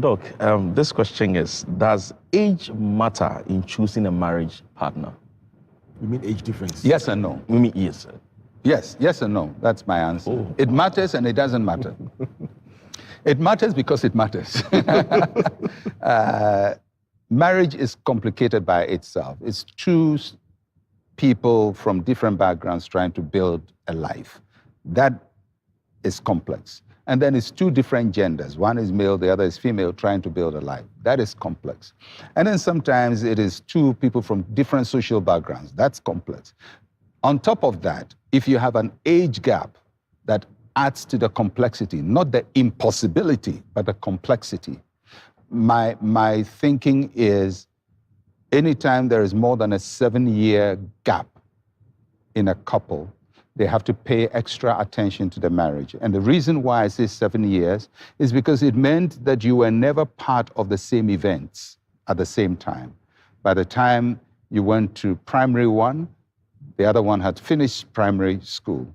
Doc, this question is, does age matter in choosing a marriage partner? You mean age difference? Yes and no. We mean yes, sir. Yes and no. That's my answer. Oh. It matters and it doesn't matter. It matters because it matters. Marriage is complicated by itself. It's two people from different backgrounds trying to build a life. That is complex. And then it's two different genders. One is male, the other is female, trying to build a life. That is complex. And then sometimes it is two people from different social backgrounds. That's complex. On top of that, if you have an age gap, that adds to the complexity, not the impossibility, but the complexity. My thinking is, anytime there is more than a 7-year gap in a couple, they have to pay extra attention to the marriage. And the reason why I say 7 years is because it meant that you were never part of the same events at the same time. By the time you went to primary one, the other one had finished primary school.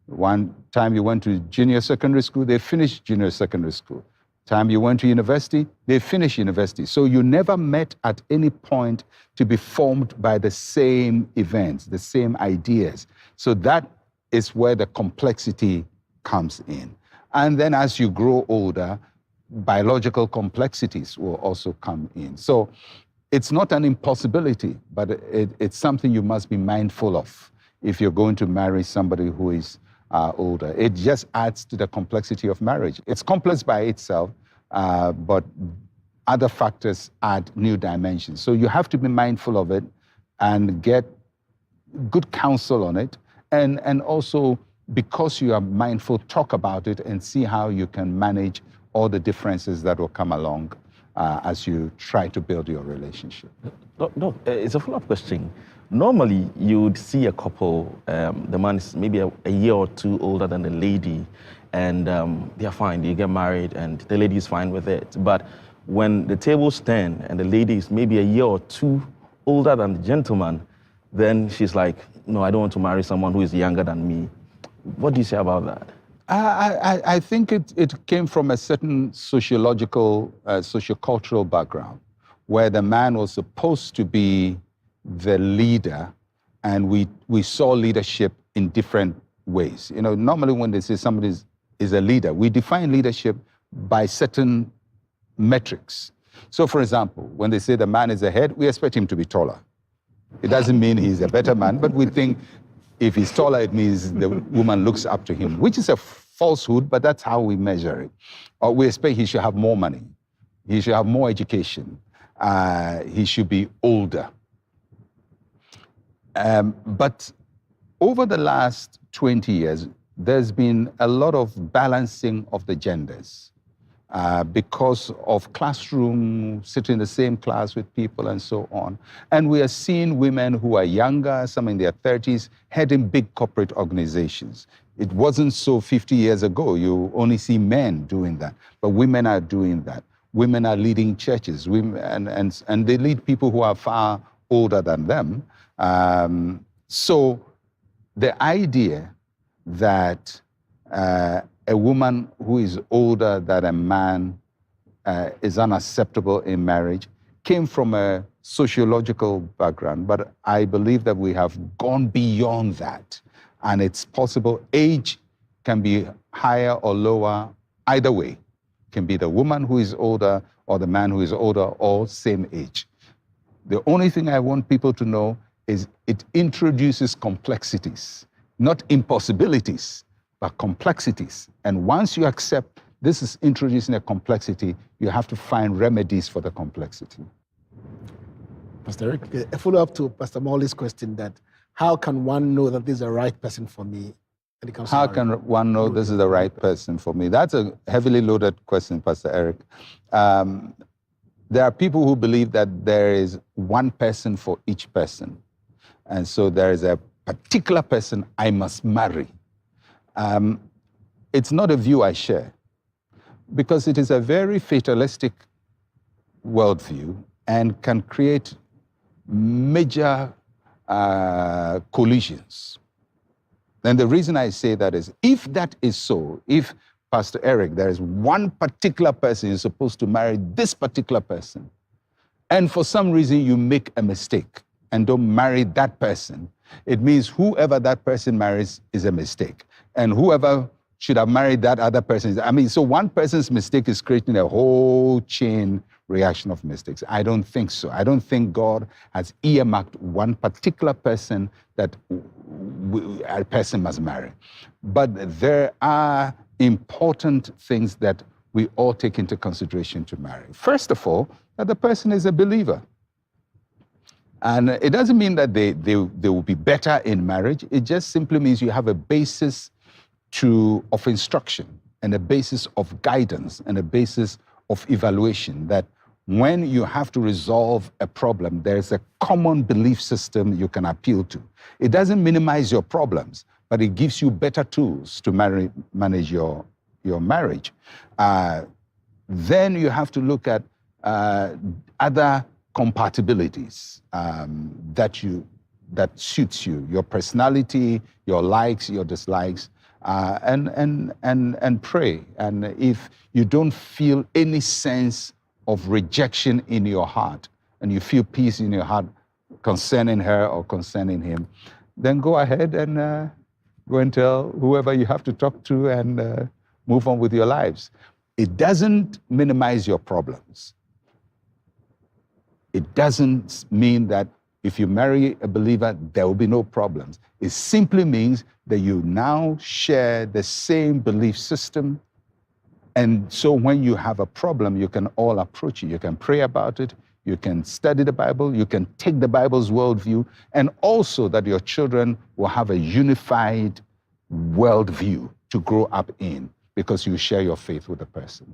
One time you went to junior secondary school, they finished junior secondary school. Time you went to university, they finished university. So you never met at any point to be formed by the same events, the same ideas. So that is where the complexity comes in. And then as you grow older, biological complexities will also come in. So it's not an impossibility, but it's something you must be mindful of if you're going to marry somebody who is older. It just adds to the complexity of marriage. It's complex by itself, but other factors add new dimensions. So you have to be mindful of it and get good counsel on it. And also, because you are mindful, talk about it and see how you can manage all the differences that will come along as you try to build your relationship. No, it's a follow-up question. Normally, you would see a couple, the man is maybe a year or two older than the lady, and they're fine, they get married, and the lady is fine with it. But when the tables turn and the lady is maybe a year or two older than the gentleman, then she's like, no, I don't want to marry someone who is younger than me. What do you say about that? I think it came from a certain sociological, sociocultural background, where the man was supposed to be the leader, and we saw leadership in different ways. You know, normally when they say somebody is a leader, we define leadership by certain metrics. So for example, when they say the man is the head, we expect him to be taller. It doesn't mean he's a better man, but we think if he's taller, it means the woman looks up to him, which is a falsehood, but that's how we measure it. Or we expect he should have more money. He should have more education. He should be older. But over the last 20 years, there's been a lot of balancing of the genders because of classroom, sitting in the same class with people and so on. And we are seeing women who are younger, some in their 30s, heading big corporate organizations. It wasn't so 50 years ago. You only see men doing that, but women are doing that. Women are leading churches, and they lead people who are far older than them. So the idea that a woman who is older than a man is unacceptable in marriage came from a sociological background, but I believe that we have gone beyond that. And it's possible age can be higher or lower, either way. It can be the woman who is older or the man who is older, all same age. The only thing I want people to know is it introduces complexities, not impossibilities, but complexities. And once you accept this is introducing a complexity, you have to find remedies for the complexity. Pastor Eric, a follow-up to Pastor Mauli's question that how can one know that this is the right person for me? When it comes How to can one know this is the right person for me? That's a heavily loaded question, Pastor Eric. There are people who believe that there is one person for each person. And so there is a particular person I must marry. It's not a view I share, because it is a very fatalistic worldview and can create major collisions. And the reason I say that is, if that is so, if Pastor Eric, there is one particular person, you're supposed to marry this particular person. And for some reason you make a mistake and don't marry that person. It means whoever that person marries is a mistake. And whoever should have married that other person. So one person's mistake is creating a whole chain reaction of mistakes. I don't think so. I don't think God has earmarked one particular person that a person must marry. But there are important things that we all take into consideration to marry. First of all, that the person is a believer. And it doesn't mean that they will be better in marriage. It just simply means you have a basis of instruction and a basis of guidance and a basis of evaluation, that when you have to resolve a problem, there's a common belief system you can appeal to. It doesn't minimize your problems, but it gives you better tools to manage your marriage. Then you have to look at other compatibilities that suits you, your personality, your likes, your dislikes, and pray. And if you don't feel any sense of rejection in your heart, and you feel peace in your heart concerning her or concerning him, then go ahead and go and tell whoever you have to talk to and move on with your lives. It doesn't minimize your problems. It doesn't mean that if you marry a believer, there will be no problems. It simply means that you now share the same belief system. And so when you have a problem, you can all approach it. You can pray about it. You can study the Bible. You can take the Bible's worldview. And also that your children will have a unified worldview to grow up in, because you share your faith with the person.